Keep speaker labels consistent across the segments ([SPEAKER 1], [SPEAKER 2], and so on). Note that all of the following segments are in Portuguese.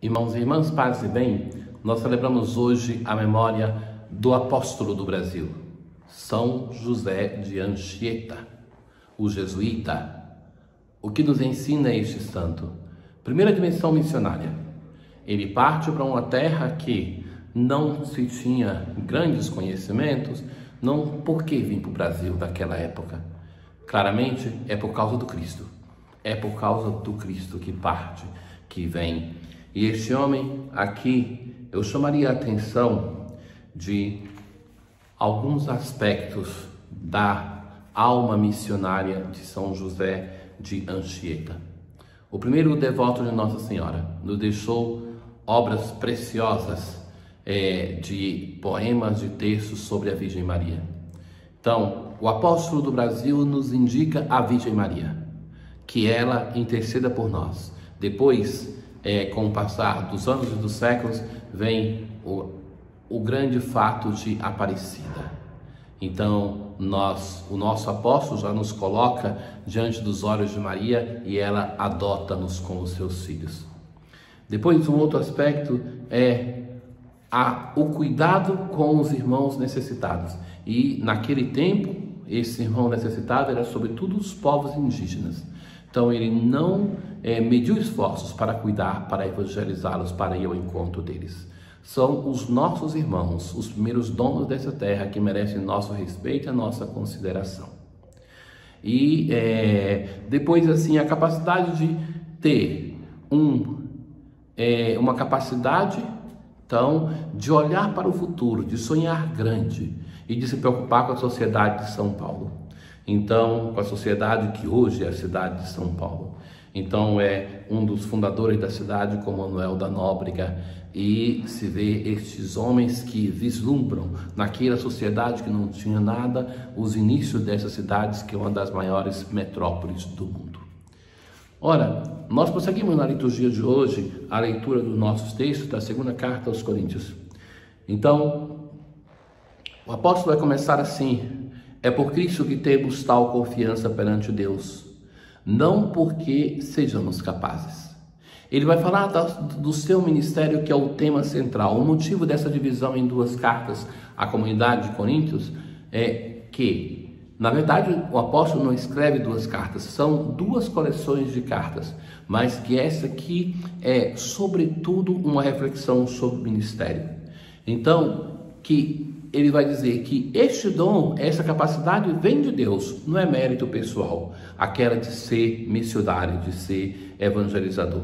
[SPEAKER 1] Irmãos e irmãs, paz e bem, nós celebramos hoje a memória do apóstolo do Brasil, São José de Anchieta, o jesuíta. O que nos ensina este santo? Primeira dimensão missionária. Ele parte para uma terra que não se tinha grandes conhecimentos, não por que vir para o Brasil daquela época. Claramente é por causa do Cristo. É por causa do Cristo que parte, que vem. E este homem aqui, eu chamaria a atenção de alguns aspectos da alma missionária de São José de Anchieta. O primeiro, o devoto de Nossa Senhora, nos deixou obras preciosas de poemas, de textos sobre a Virgem Maria. Então, o apóstolo do Brasil nos indica a Virgem Maria, que ela interceda por nós. Depois, com o passar dos anos e dos séculos, vem o grande fato de Aparecida. Então, o nosso apóstolo já nos coloca diante dos olhos de Maria e ela adota-nos como seus filhos. Depois, um outro aspecto é o cuidado com os irmãos necessitados. E naquele tempo, esse irmão necessitado era sobretudo os povos indígenas. Então ele não mediu esforços para cuidar, para evangelizá-los, para ir ao encontro deles. São os nossos irmãos, os primeiros donos dessa terra, que merecem nosso respeito e a nossa consideração. E depois, assim, a capacidade de ter uma capacidade, então, de olhar para o futuro, de sonhar grande e de se preocupar com a sociedade de São Paulo. Então, com a sociedade que hoje é a cidade de São Paulo. Então, é um dos fundadores da cidade, como Manuel da Nóbrega, e se vê estes homens que vislumbram naquela sociedade que não tinha nada, os inícios dessas cidades, que é uma das maiores metrópoles do mundo. Ora, nós prosseguimos na liturgia de hoje a leitura dos nossos textos da segunda carta aos Coríntios. Então, o apóstolo vai começar assim: é por Cristo que temos tal confiança perante Deus, não porque sejamos capazes. Ele vai falar do seu ministério, que é o tema central. O motivo dessa divisão em duas cartas à comunidade de Coríntios é que, na verdade, o apóstolo não escreve duas cartas, são duas coleções de cartas, mas que essa aqui é, sobretudo, uma reflexão sobre o ministério. Então, que ele vai dizer que este dom, essa capacidade vem de Deus, não é mérito pessoal, aquela de ser missionário, de ser evangelizador.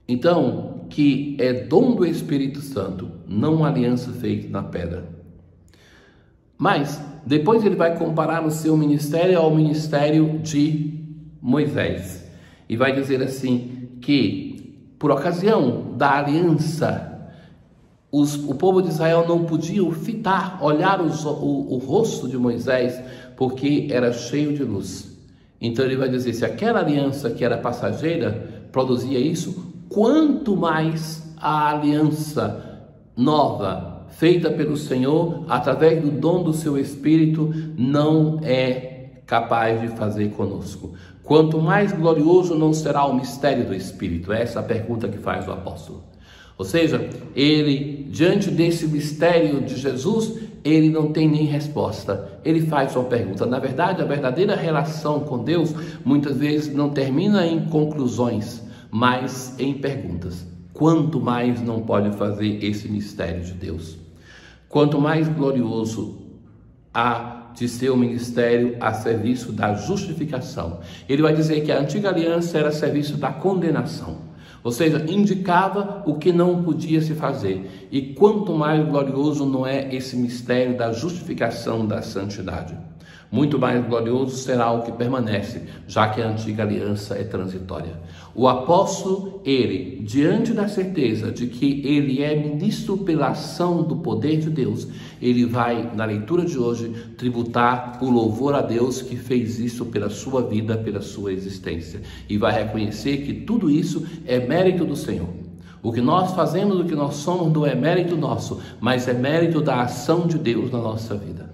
[SPEAKER 1] Então, que é dom do Espírito Santo, não uma aliança feita na pedra. Mas, depois ele vai comparar o seu ministério ao ministério de Moisés. E vai dizer assim, que por ocasião da aliança, o povo de Israel não podia olhar o rosto de Moisés, porque era cheio de luz. Então ele vai dizer, se aquela aliança que era passageira produzia isso, quanto mais a aliança nova, feita pelo Senhor, através do dom do seu Espírito, não é capaz de fazer conosco. Quanto mais glorioso não será o mistério do Espírito? Essa é a pergunta que faz o apóstolo. Ou seja, ele, diante desse mistério de Jesus, ele não tem nem resposta. Ele faz uma pergunta. Na verdade, a verdadeira relação com Deus, muitas vezes, não termina em conclusões, mas em perguntas. Quanto mais não pode fazer esse mistério de Deus? Quanto mais glorioso há de ser o ministério a serviço da justificação. Ele vai dizer que a antiga aliança era a serviço da condenação. Ou seja, indicava o que não podia se fazer. E quanto mais glorioso não é esse mistério da justificação da santidade. Muito mais glorioso será o que permanece, já que a antiga aliança é transitória. O apóstolo, ele, diante da certeza de que ele é ministro pela ação do poder de Deus, ele vai, na leitura de hoje, tributar o louvor a Deus que fez isso pela sua vida, pela sua existência. E vai reconhecer que tudo isso é mérito do Senhor. O que nós fazemos, o que nós somos, não é mérito nosso, mas é mérito da ação de Deus na nossa vida.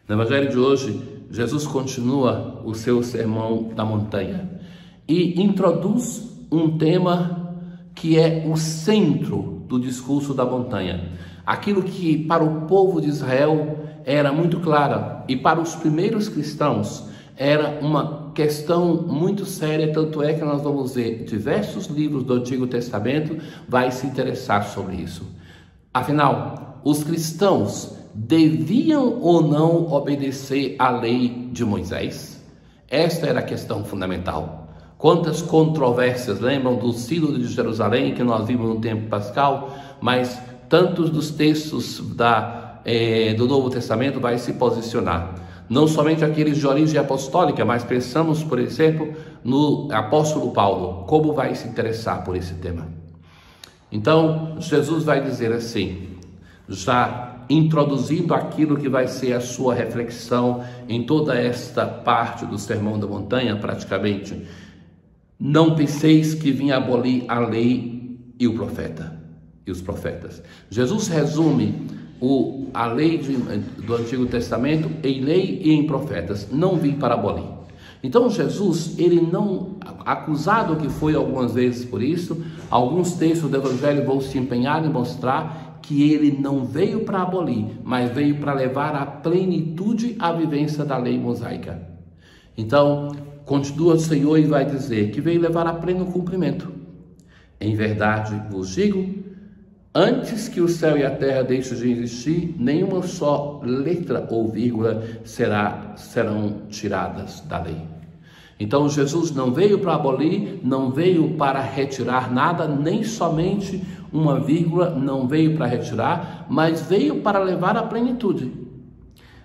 [SPEAKER 1] No Evangelho de hoje, Jesus continua o seu sermão da montanha e introduz um tema que é o centro do discurso da montanha. Aquilo que para o povo de Israel era muito clara e para os primeiros cristãos era uma questão muito séria, tanto é que nós vamos ver diversos livros do Antigo Testamento vai se interessar sobre isso. Afinal, os cristãos deviam ou não obedecer à lei de Moisés? Esta era a questão fundamental. Quantas controvérsias, lembram do Sínodo de Jerusalém que nós vimos no tempo pascal, mas tantos dos textos do Novo Testamento vai se posicionar. Não somente aqueles de origem apostólica, mas pensamos, por exemplo, no apóstolo Paulo, como vai se interessar por esse tema. Então, Jesus vai dizer assim, já introduzindo aquilo que vai ser a sua reflexão em toda esta parte do Sermão da Montanha, praticamente. Não penseis que vim abolir a lei e o profeta, e os profetas. Jesus resume a lei do Antigo Testamento em lei e em profetas. Não vim para abolir. Então Jesus, ele não, acusado que foi algumas vezes por isso, alguns textos do Evangelho vão se empenhar em mostrar que ele não veio para abolir, mas veio para levar à plenitude a vivência da lei mosaica. Então, continua o Senhor e vai dizer que veio levar a pleno cumprimento. Em verdade vos digo, antes que o céu e a terra deixem de existir, nenhuma só letra ou vírgula serão tiradas da lei. Então Jesus não veio para abolir, não veio para retirar nada, nem somente uma vírgula, não veio para retirar, mas veio para levar à plenitude.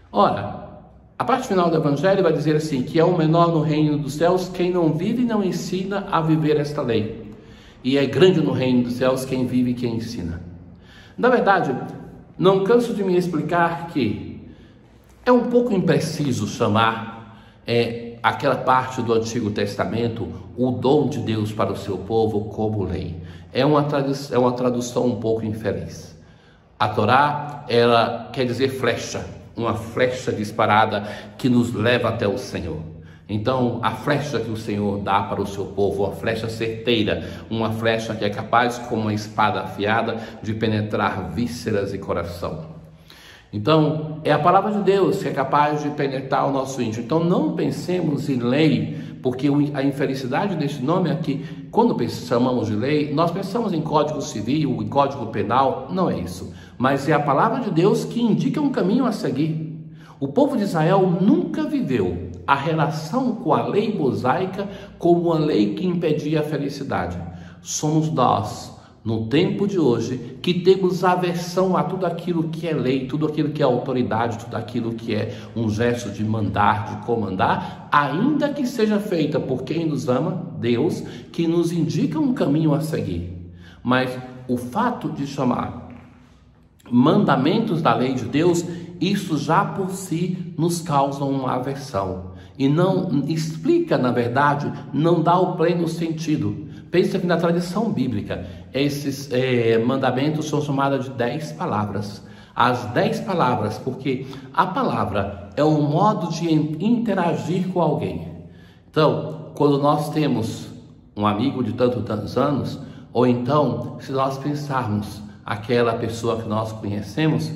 [SPEAKER 1] Ora, a parte final do Evangelho vai dizer assim, que é o menor no reino dos céus quem não vive e não ensina a viver esta lei. E é grande no reino dos céus quem vive e quem ensina. Na verdade, não canso de me explicar que é um pouco impreciso chamar aquela parte do Antigo Testamento, o dom de Deus para o seu povo, como lei. É uma tradução um pouco infeliz. A Torá, ela quer dizer flecha, uma flecha disparada que nos leva até o Senhor. Então, a flecha que o Senhor dá para o seu povo, uma flecha certeira, uma flecha que é capaz, como uma espada afiada, de penetrar vísceras e coração. Então, é a palavra de Deus que é capaz de penetrar o nosso íntimo. Então, não pensemos em lei, porque a infelicidade desse nome é que, quando chamamos de lei, nós pensamos em código civil, em código penal. Não é isso. Mas é a palavra de Deus que indica um caminho a seguir. O povo de Israel nunca viveu a relação com a lei mosaica como uma lei que impedia a felicidade. Somos nós, no tempo de hoje, que temos aversão a tudo aquilo que é lei, tudo aquilo que é autoridade, tudo aquilo que é um gesto de mandar, de comandar, ainda que seja feita por quem nos ama, Deus, que nos indica um caminho a seguir. Mas o fato de chamar mandamentos da lei de Deus, isso já por si nos causa uma aversão. E não explica, na verdade, não dá o pleno sentido. Pensa que na tradição bíblica, esses mandamentos são chamados de 10 palavras. As 10 palavras, porque a palavra é um modo de interagir com alguém. Então, quando nós temos um amigo de tantos anos, ou então, se nós pensarmos aquela pessoa que nós conhecemos,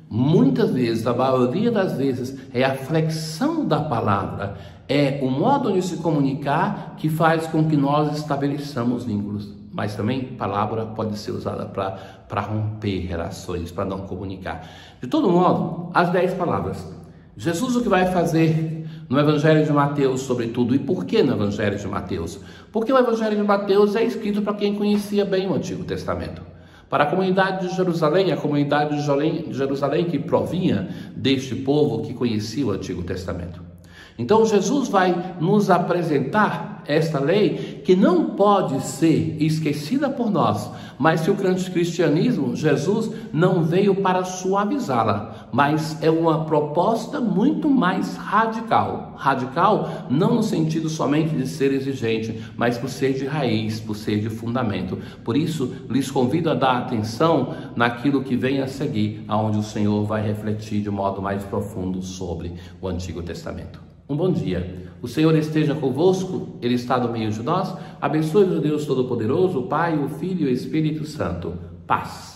[SPEAKER 1] muitas vezes, a maioria das vezes, é a flexão da palavra, é o modo de se comunicar que faz com que nós estabeleçamos vínculos. Mas também palavra pode ser usada para romper relações, para não comunicar. De todo modo, as 10 palavras. Jesus o que vai fazer no Evangelho de Mateus, sobretudo, e por que no Evangelho de Mateus? Porque o Evangelho de Mateus é escrito para quem conhecia bem o Antigo Testamento. Para a comunidade de Jerusalém, a comunidade de Jerusalém que provinha deste povo que conhecia o Antigo Testamento. Então Jesus vai nos apresentar esta lei que não pode ser esquecida por nós, mas que o cristianismo, Jesus não veio para suavizá-la, mas é uma proposta muito mais radical. Radical não no sentido somente de ser exigente, mas por ser de raiz, por ser de fundamento. Por isso, lhes convido a dar atenção naquilo que vem a seguir, aonde o Senhor vai refletir de modo mais profundo sobre o Antigo Testamento. Um bom dia. O Senhor esteja convosco, Ele está no meio de nós. Abençoe-nos, Deus Todo-Poderoso, o Pai, o Filho e o Espírito Santo. Paz.